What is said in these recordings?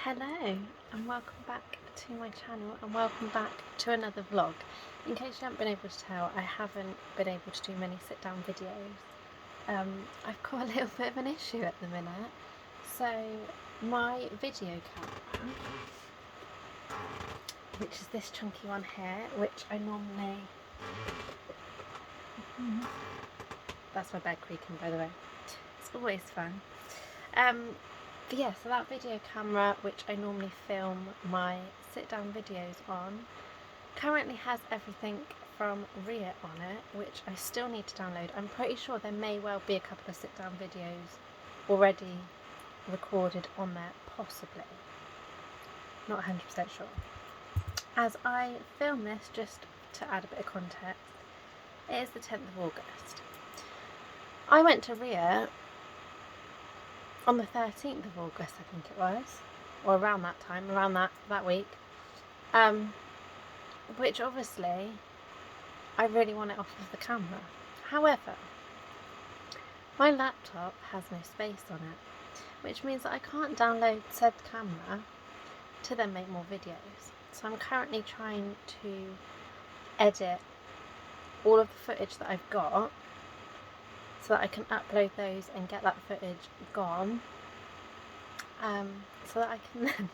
Hello and welcome back to my channel and welcome back to another vlog. In case you haven't been able to tell, I haven't been able to do many sit down videos. I've got a little bit of an issue at the minute. So my video camera, which is this chunky one here, which I normally... That's my bed creaking, by the way. It's always fun. But yeah, so that video camera, which I normally film my sit-down videos on, currently has everything from Ria on it, which I still need to download. I'm pretty sure there may well be a couple of sit-down videos already recorded on there, possibly. Not 100% sure. As I film this, just to add a bit of context, it is the 10th of August. I went to Ria on the 13th of August, I think it was, or around that time, around that week, which obviously I really want it off of the camera. However, my laptop has no space on it, which means that I can't download said camera to then make more videos. So I'm currently trying to edit all of the footage that I've got so that I can upload those and get that footage gone, so that I can then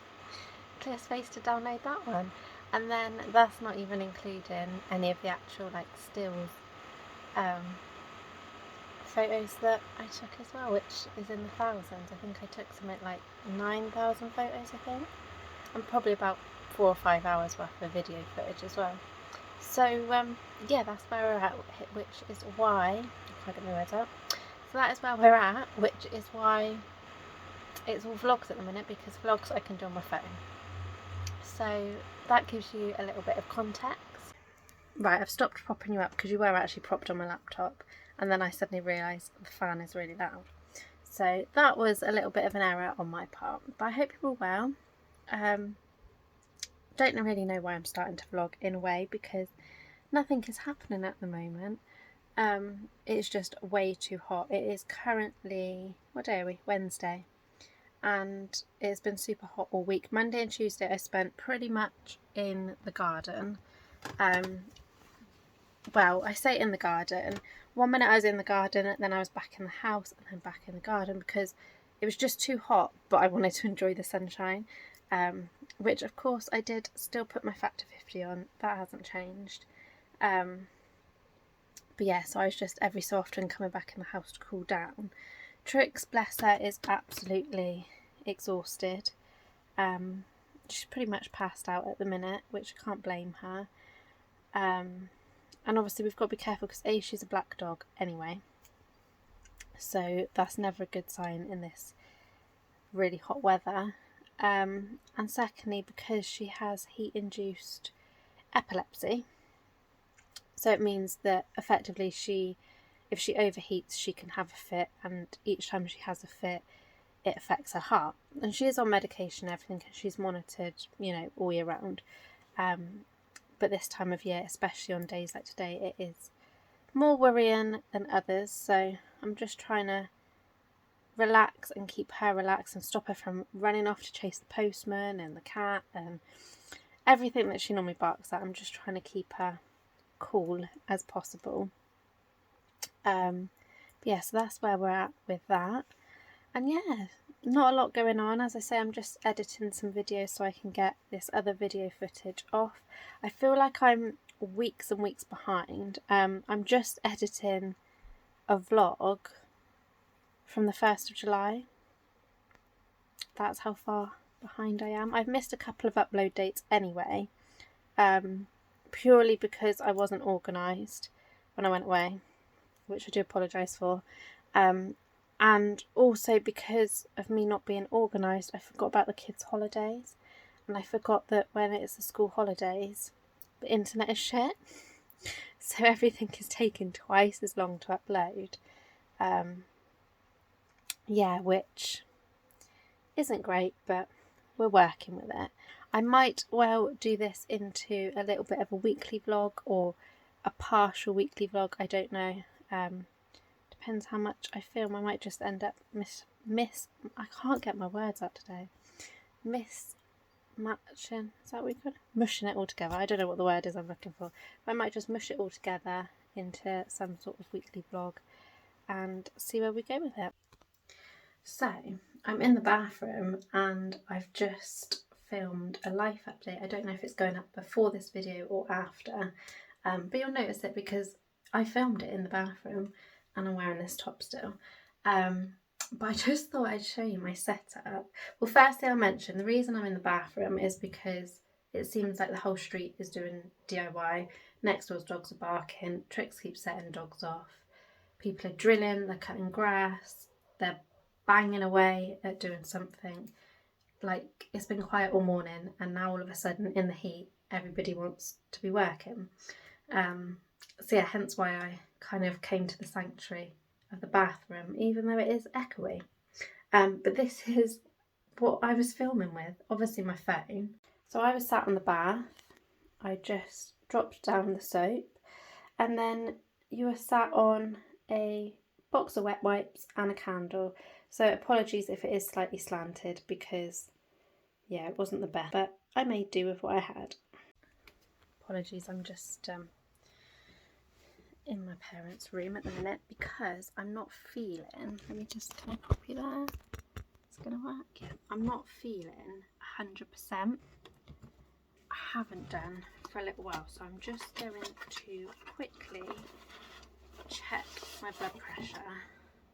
clear space to download that one. And then that's not even including any of the actual stills photos that I took as well, which is in the thousands. I think I took something like 9,000 photos, I think, and probably about 4 or 5 hours worth of video footage as well. So yeah, that's where we're at, which is why I get my words out. So that is where we're at, which is why it's all vlogs at the minute, because vlogs I can do on my phone. So that gives you a little bit of context. Right, I've stopped propping you up because you were actually propped on my laptop, and then I suddenly realised the fan is really loud. So that was a little bit of an error on my part, but I hope you're all well. Don't really know why I'm starting to vlog in a way, because nothing is happening at the moment. It's just way too hot. It is currently, what day are we? Wednesday. And it's been super hot all week. Monday and Tuesday I spent pretty much in the garden. Well, I say in the garden. 1 minute I was in the garden, and then I was back in the house, and then back in the garden, because it was just too hot, but I wanted to enjoy the sunshine. Which of course I did still put my factor 50 on. That hasn't changed. But yeah, so I was just every so often coming back in the house to cool down. Trix, bless her, is absolutely exhausted. She's pretty much passed out at the minute, which I can't blame her. And obviously we've got to be careful because A, she's a black dog anyway, so that's never a good sign in this really hot weather. And secondly, because she has heat-induced epilepsy, so it means that effectively if she overheats, she can have a fit, and each time she has a fit, it affects her heart. And she is on medication and everything, and she's monitored, all year round. But this time of year, especially on days like today, it is more worrying than others. So I'm just trying to relax and keep her relaxed and stop her from running off to chase the postman and the cat and everything that she normally barks at. I'm just trying to keep her cool as possible. Yeah, so that's where we're at with that. And yeah, not a lot going on. As I say, I'm just editing some videos so I can get this other video footage off. I feel like I'm weeks and weeks behind. I'm just editing a vlog from the 1st of July. That's how far behind I am. I've missed a couple of upload dates anyway, purely because I wasn't organised when I went away, which I do apologise for, and also because of me not being organised, I forgot about the kids' holidays, and I forgot that when it's the school holidays, the internet is shit, so everything is taking twice as long to upload. Yeah, which isn't great, but we're working with it. I might well do this into a little bit of a weekly vlog or a partial weekly vlog, I don't know. Depends how much I film. I might just end up I can't get my words out today. mismatching, is that what we call it? Mushing it all together. I don't know what the word is I'm looking for. But I might just mush it all together into some sort of weekly vlog and see where we go with it. So I'm in the bathroom and I've just filmed a life update. I don't know if it's going up before this video or after, but you'll notice it because I filmed it in the bathroom and I'm wearing this top still. But I just thought I'd show you my setup. Well, firstly, I'll mention the reason I'm in the bathroom is because it seems like the whole street is doing DIY. Next door's dogs are barking, Trix keeps setting dogs off. People are drilling, they're cutting grass, they're banging away at doing something. Like, it's been quiet all morning and now all of a sudden in the heat everybody wants to be working. So yeah, hence why I kind of came to the sanctuary of the bathroom, even though it is echoey. But this is what I was filming with, obviously my phone. So I was sat on the bath, I just dropped down the soap, and then you were sat on a box of wet wipes and a candle. So apologies if it is slightly slanted because, yeah, it wasn't the best, but I made do with what I had. Apologies, I'm just in my parents' room at the minute because I'm not feeling, let me just, can I pop you there? It's gonna work, yeah. I'm not feeling 100%. I haven't done for a little while, so I'm just going to quickly check my blood pressure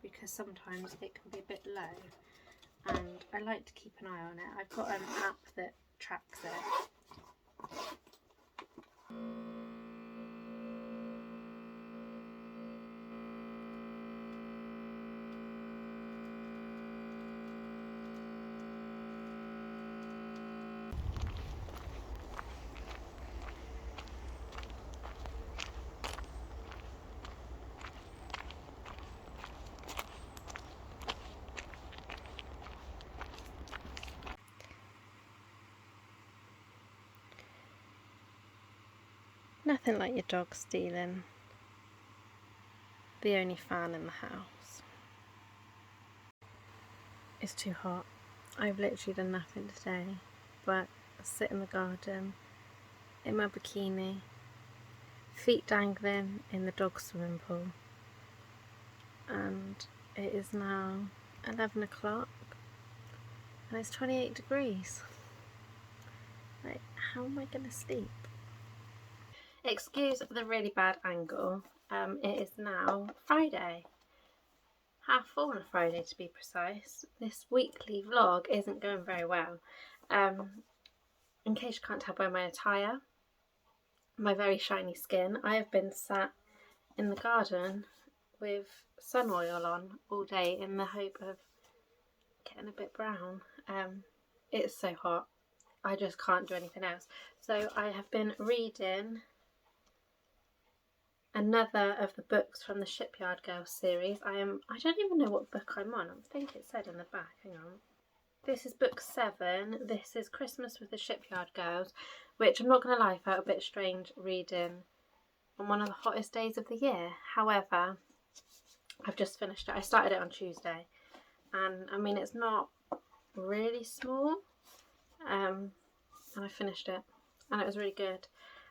because sometimes it can be a bit low and I like to keep an eye on it. I've got an app that tracks it. Nothing like your dog stealing the only fan in the house. It's too hot. I've literally done nothing today but sit in the garden in my bikini, feet dangling in the dog swimming pool, and it is now 11 o'clock and it's 28 degrees. Like, how am I going to sleep? Excuse the really bad angle. It is now Friday. 4:30 on a Friday to be precise. This weekly vlog isn't going very well. In case you can't tell by my attire, my very shiny skin, I have been sat in the garden with sun oil on all day in the hope of getting a bit brown. It's so hot. I just can't do anything else. So I have been reading another of the books from the Shipyard Girls series. I don't even know what book I'm on. I think it said in the back. Hang on. This is book 7. This is Christmas with the Shipyard Girls, which I'm not going to lie, felt a bit strange reading on one of the hottest days of the year. However, I've just finished it. I started it on Tuesday, and I mean, it's not really small, and I finished it and it was really good.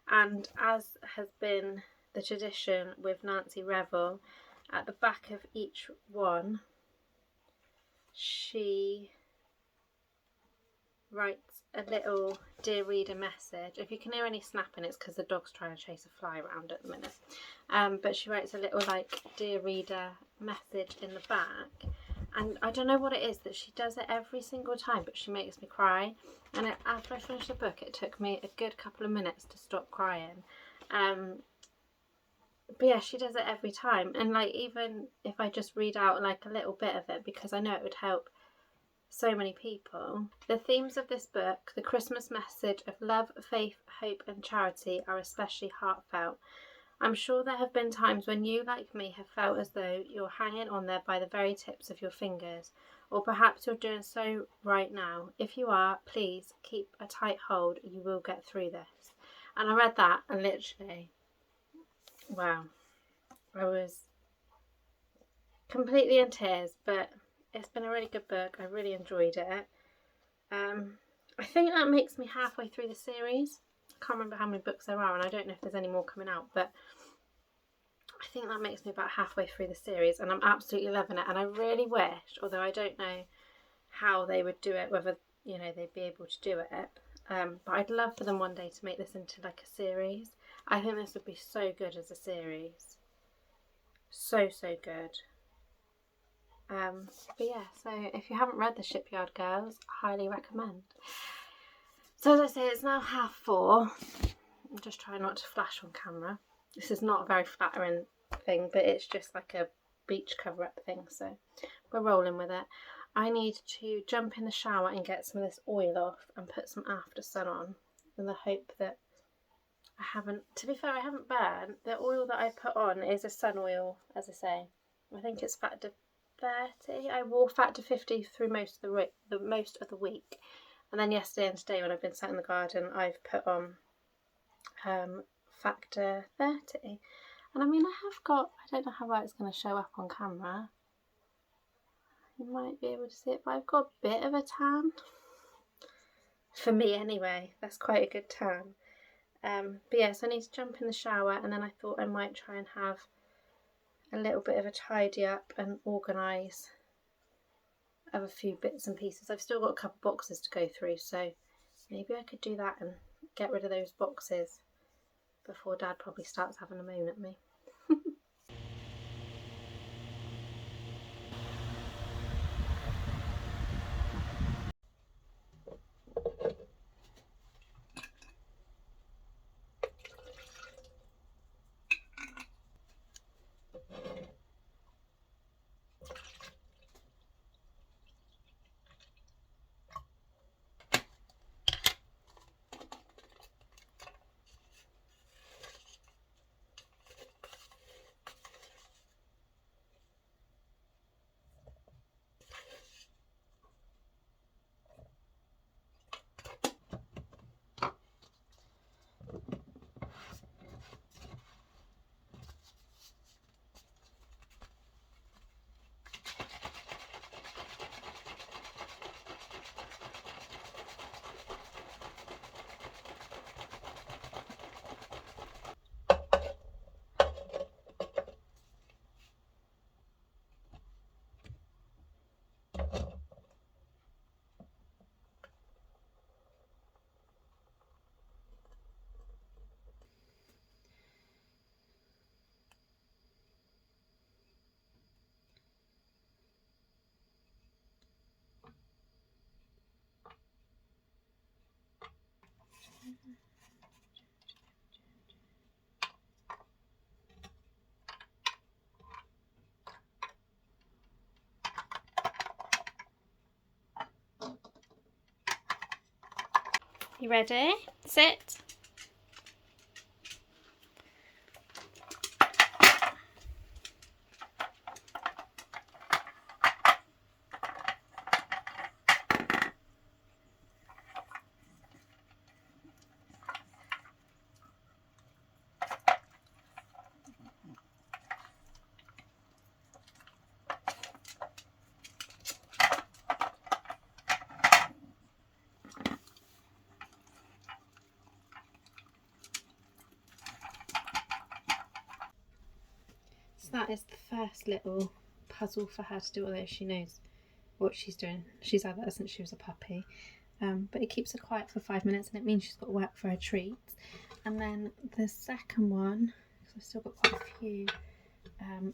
And as has been the tradition with Nancy Revel, at the back of each one she writes a little dear reader message. If you can hear any snapping, it's because the dog's trying to chase a fly around at the minute. But she writes a little like dear reader message in the back, and I don't know what it is that she does it every single time, but she makes me cry. And after I finished the book, it took me a good couple of minutes to stop crying. But yeah, she does it every time, and like, even if I just read out like a little bit of it, because I know it would help so many people. The themes of this book, the Christmas message of love, faith, hope and charity, are especially heartfelt. I'm sure there have been times when you, like me, have felt as though you're hanging on there by the very tips of your fingers, or perhaps you're doing so right now. If you are, please keep a tight hold. You will get through this. And I read that and literally, wow, I was completely in tears. But it's been a really good book. I really enjoyed it. I think that makes me halfway through the series. I can't remember how many books there are, and I don't know if there's any more coming out, but I think that makes me about halfway through the series, and I'm absolutely loving it. And I really wish, although I don't know how they would do it, whether, you know, they'd be able to do it, but I'd love for them one day to make this into like a series. I think this would be so good as a series. So good. But yeah, so if you haven't read The Shipyard Girls, I highly recommend. So as I say, it's now 4:30. I'm just trying not to flash on camera. This is not a very flattering thing, but it's just like a beach cover-up thing, so we're rolling with it. I need to jump in the shower and get some of this oil off and put some after sun on, in the hope that I haven't, to be fair, I haven't burned. The oil that I put on is a sun oil, as I say. I think it's factor 30. I wore factor 50 through most of the week, and then yesterday and today when I've been sat in the garden, I've put on factor 30. And I mean, I have got, I don't know how well it's going to show up on camera. You might be able to see it, but I've got a bit of a tan. For me anyway, that's quite a good tan. But yeah, so I need to jump in the shower, and then I thought I might try and have a little bit of a tidy up and organise of a few bits and pieces. I've still got a couple boxes to go through, so maybe I could do that and get rid of those boxes before Dad probably starts having a moan at me. You ready? Sit. So that is the first little puzzle for her to do, although she knows what she's doing. She's had that since she was a puppy. But it keeps her quiet for 5 minutes, and it means she's got to work for her treats. And then the second one, because I've still got quite a few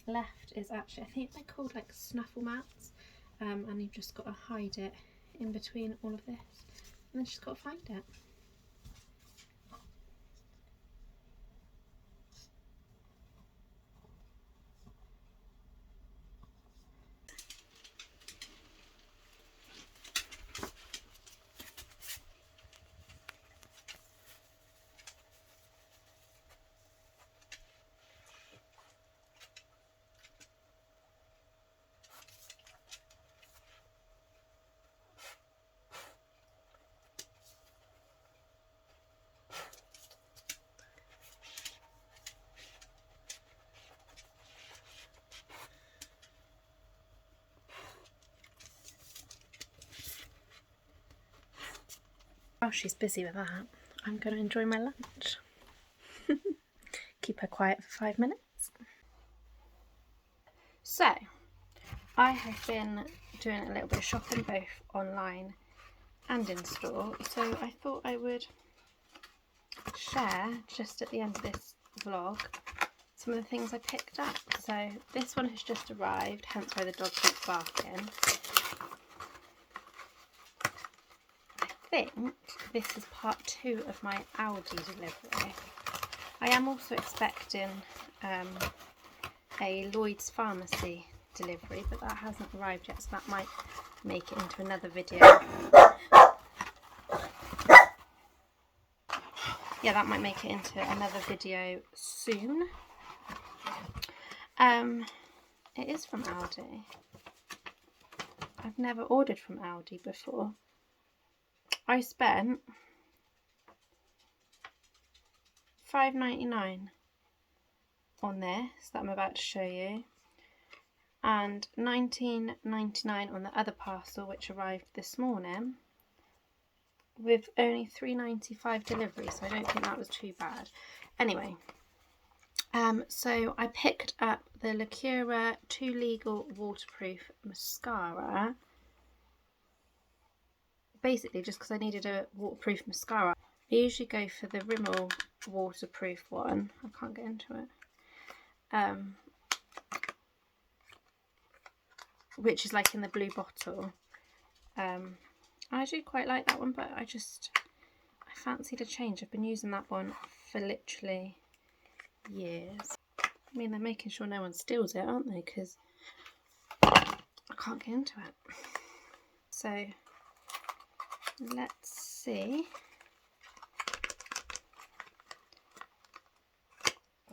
left, is actually, I think they're called like snuffle mats, and you've just got to hide it in between all of this, and then she's got to find it. While she's busy with that, I'm going to enjoy my lunch. Keep her quiet for 5 minutes. So, I have been doing a little bit of shopping both online and in store, so I thought I would share just at the end of this vlog some of the things I picked up. So this one has just arrived, hence why the dog keeps barking. I think this is part 2 of my Aldi delivery. I am also expecting a Lloyd's Pharmacy delivery, but that hasn't arrived yet, so that might make it into another video. Yeah, that might make it into another video soon. It is from Aldi. I've never ordered from Aldi before. I spent £5.99 on this that I'm about to show you, and £19.99 on the other parcel which arrived this morning, with only £3.95 delivery, so I don't think that was too bad. Anyway, so I picked up the Lacura 2 Legal Waterproof Mascara, basically just because I needed a waterproof mascara. I usually go for the Rimmel waterproof one. I can't get into it. Which is like in the blue bottle. I do quite like that one, but I fancied a change. I've been using that one for literally years. I mean, they're making sure no one steals it, aren't they? Because I can't get into it. So let's see.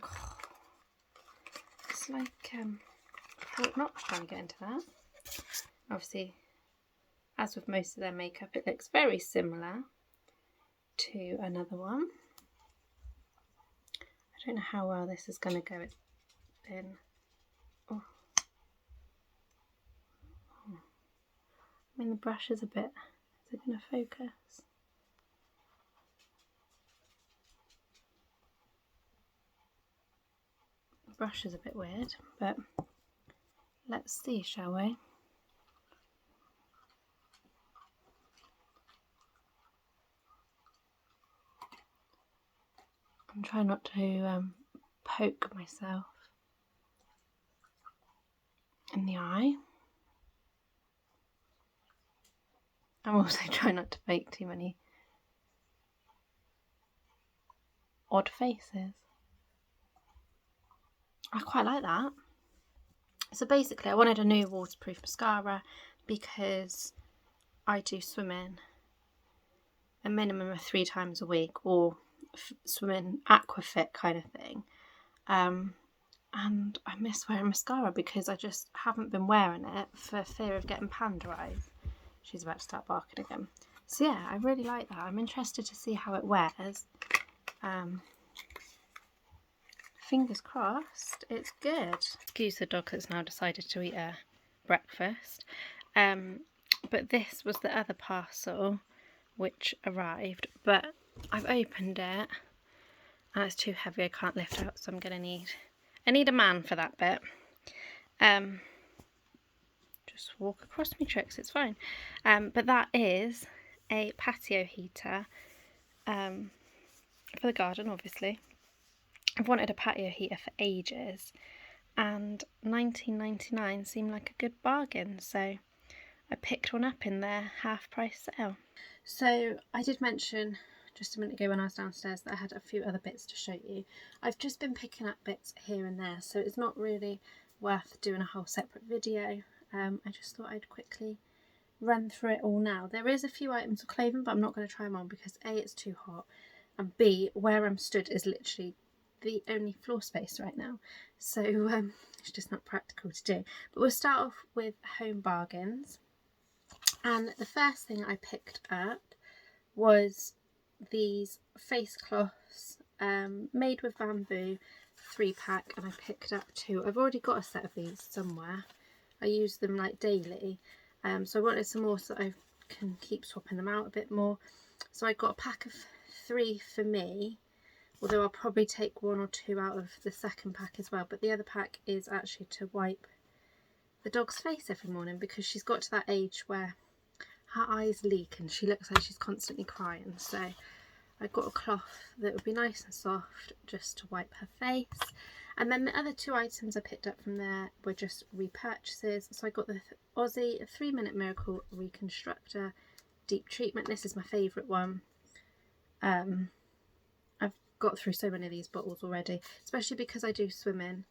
Oh, it's like Fort Knox trying to get into that. Obviously, as with most of their makeup, it looks very similar to another one. I don't know how well this is going to go. It's been... Oh. I mean, the brush is a bit... Is it going to focus? The brush is a bit weird, but let's see, shall we? I'm trying not to poke myself in the eye. I'm also trying not to make too many odd faces. I quite like that. So basically I wanted a new waterproof mascara because I do swimming a minimum of 3 times a week, or swimming aquafit kind of thing. And I miss wearing mascara because I just haven't been wearing it for fear of getting panda eyes. She's about to start barking again. So yeah, I really like that. I'm interested to see how it wears. Fingers crossed, it's good. Excuse the dog that's now decided to eat her breakfast. But this was the other parcel which arrived, but I've opened it and it's too heavy, I can't lift out, so I'm gonna need a man for that bit. Just walk across me, Tricks, it's fine. But that is a patio heater for the garden, obviously. I've wanted a patio heater for ages, and £19.99 seemed like a good bargain, so I picked one up in their half price sale. So I did mention just a minute ago when I was downstairs that I had a few other bits to show you. I've just been picking up bits here and there, so it's not really worth doing a whole separate video. I just thought I'd quickly run through it all now. There is a few items of clothing, but I'm not going to try them on because A, it's too hot, and B, where I'm stood is literally the only floor space right now, so it's just not practical to do. But we'll start off with home bargains, and the first thing I picked up was these face cloths made with bamboo, 3-pack, and I picked up 2. I've already got a set of these somewhere. I use them like daily, so I wanted some more so I can keep swapping them out a bit more. So I got a pack of 3 for me, although I'll probably take 1 or 2 out of the second pack as well, but the other pack is actually to wipe the dog's face every morning, because she's got to that age where her eyes leak and she looks like she's constantly crying. So I got a cloth that would be nice and soft just to wipe her face. And then the other 2 items I picked up from there were just repurchases. So I got the Aussie 3-Minute Miracle Reconstructor Deep Treatment. This is my favourite one. I've got through so many of these bottles already, especially because I do swimming.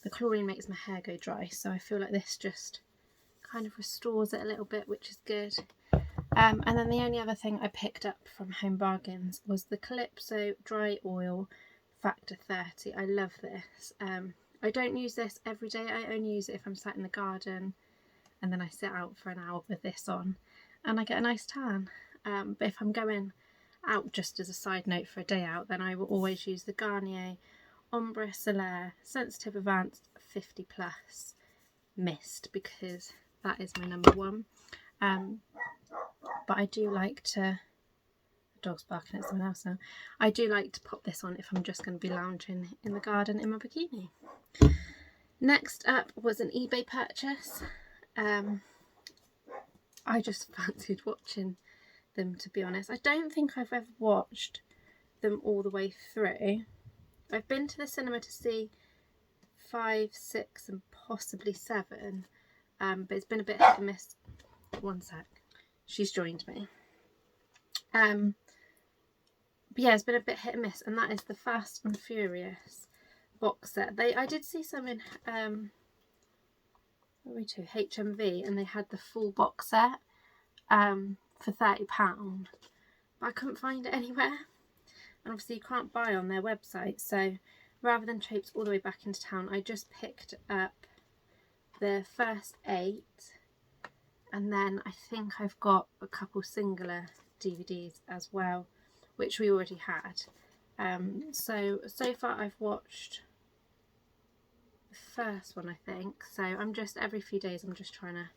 The chlorine makes my hair go dry, so I feel like this just kind of restores it a little bit, which is good. And then the only other thing I picked up from Home Bargains was the Calypso Dry Oil Factor 30. I love this. I don't use this every day. I only use it if I'm sat in the garden and then I sit out for an hour with this on and I get a nice tan. But if I'm going out, just as a side note, for a day out, then I will always use the Garnier Ombre Solaire Sensitive Advanced 50 Plus Mist, because that is my number one. But I do like to, the dog's barking at someone else now, I do like to pop this on if I'm just going to be lounging in the garden in my bikini. Next up was an eBay purchase. I just fancied watching them, to be honest. I don't think I've ever watched them all the way through. I've been to the cinema to see 5, 6 and possibly 7, but it's been a bit hit and miss. One sec. She's joined me. But yeah, it's been a bit hit and miss, and that is the Fast and Furious box set. I did see some in HMV, and they had the full box set for £30, but I couldn't find it anywhere. And obviously you can't buy on their website, so rather than traipse all the way back into town, I just picked up the first 8. And then I think I've got a couple singular DVDs as well, which we already had. So far I've watched the first one, I think. So I'm just, every few days I'm just trying to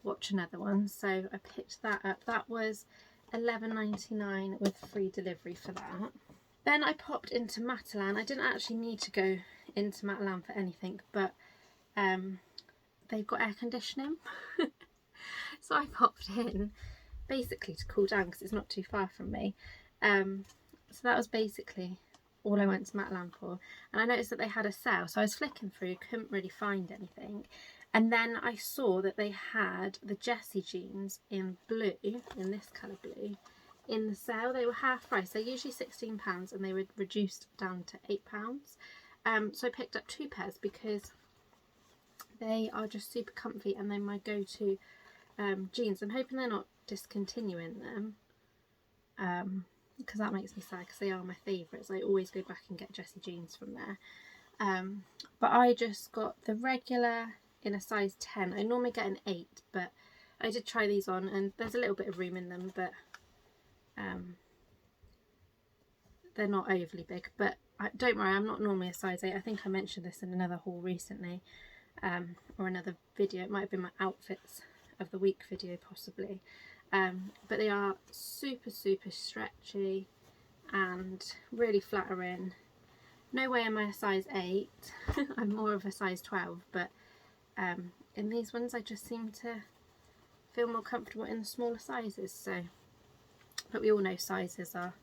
watch another one. So I picked that up. That was £11.99 with free delivery for that. Then I popped into Matalan. I didn't actually need to go into Matalan for anything, but they've got air conditioning. So I popped in basically to cool down because it's not too far from me. So that was basically all I went to Matalan for. And I noticed that they had a sale, so I was flicking through, couldn't really find anything. And then I saw that they had the Jessie jeans in blue, in this colour blue, in the sale. They were half price. They're usually £16 and they were reduced down to £8. So I picked up 2 pairs because they are just super comfy and they're my go-to jeans. I'm hoping they're not discontinuing them, because that makes me sad, because they are my favourites. I always go back and get Jessie jeans from there. But I just got the regular in a size 10. I normally get an 8, but I did try these on and there's a little bit of room in them, but they're not overly big. But don't worry, I'm not normally a size 8. I think I mentioned this in another haul recently, or another video. It might have been my outfits of the week video possibly. But they are super stretchy and really flattering. No way am I a size 8. I'm more of a size 12, but in these ones I just seem to feel more comfortable in the smaller sizes. So, but we all know sizes are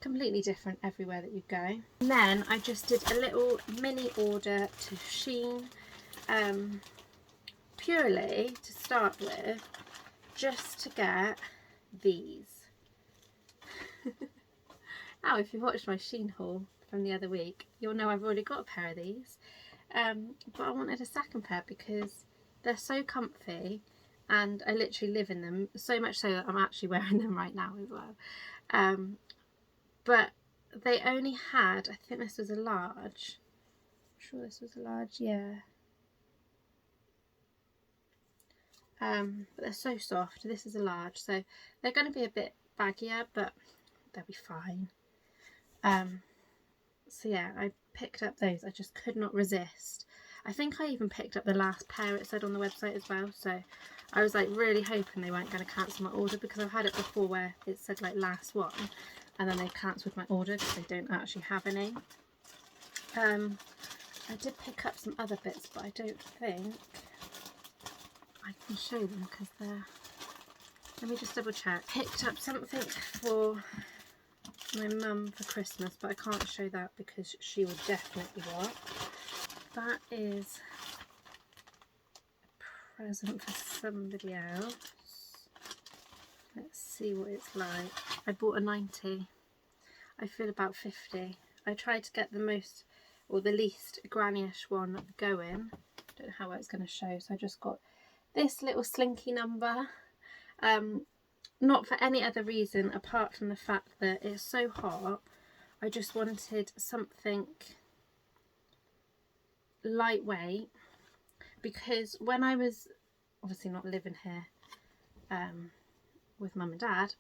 completely different everywhere that you go. And then I just did a little mini order to Shein, purely to start with, just to get these. Now, if you've watched my Shein haul from the other week, you'll know I've already got a pair of these, but I wanted a second pair because they're so comfy and I literally live in them, so much so that I'm actually wearing them right now as well. But they only had, I think this was a large, I'm sure this was a large, yeah. But they're so soft. This is a large, so they're going to be a bit baggier, but they'll be fine. So yeah, I picked up those. I just could not resist. I think I even picked up the last pair it said on the website as well, so I was like really hoping they weren't going to cancel my order, because I've had it before where it said like last one and then they've cancelled my order because they don't actually have any. I did pick up some other bits, but I don't think I can show them because they're... Let me just double check. Picked up something for my mum for Christmas, but I can't show that because she would definitely want. That is a present for somebody else. Let's see what it's like. I bought a 90. I feel about 50. I tried to get the most, or the least granny-ish one going. Don't know how well it's going to show, so I just got this little slinky number. Not for any other reason apart from the fact that it's so hot. I just wanted something lightweight, because when I was obviously not living here with mum and dad,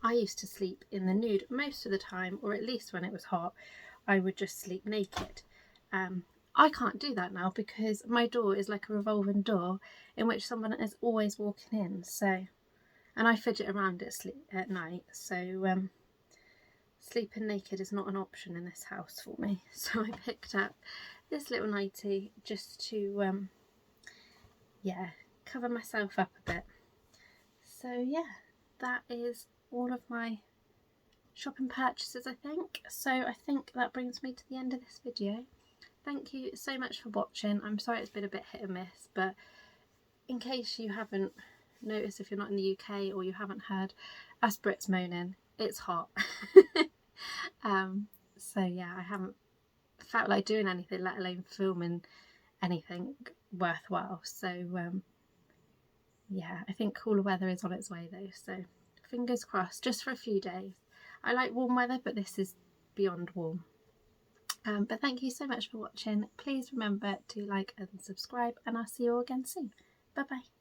I used to sleep in the nude most of the time, or at least when it was hot I would just sleep naked. I can't do that now because my door is like a revolving door in which someone is always walking in, so, and I fidget around at night, so sleeping naked is not an option in this house for me. So I picked up this little nightie just to yeah, cover myself up a bit. So yeah, that is all of my shopping purchases, I think. So I think that brings me to the end of this video. Thank you so much for watching. I'm sorry it's been a bit hit and miss, but in case you haven't noticed, if you're not in the UK or you haven't heard us Brits moaning, it's hot. So yeah, I haven't felt like doing anything, let alone filming anything worthwhile. So yeah, I think cooler weather is on its way though, so fingers crossed, just for a few days. I like warm weather, but this is beyond warm. But thank you so much for watching. Please remember to like and subscribe, and I'll see you all again soon. Bye bye.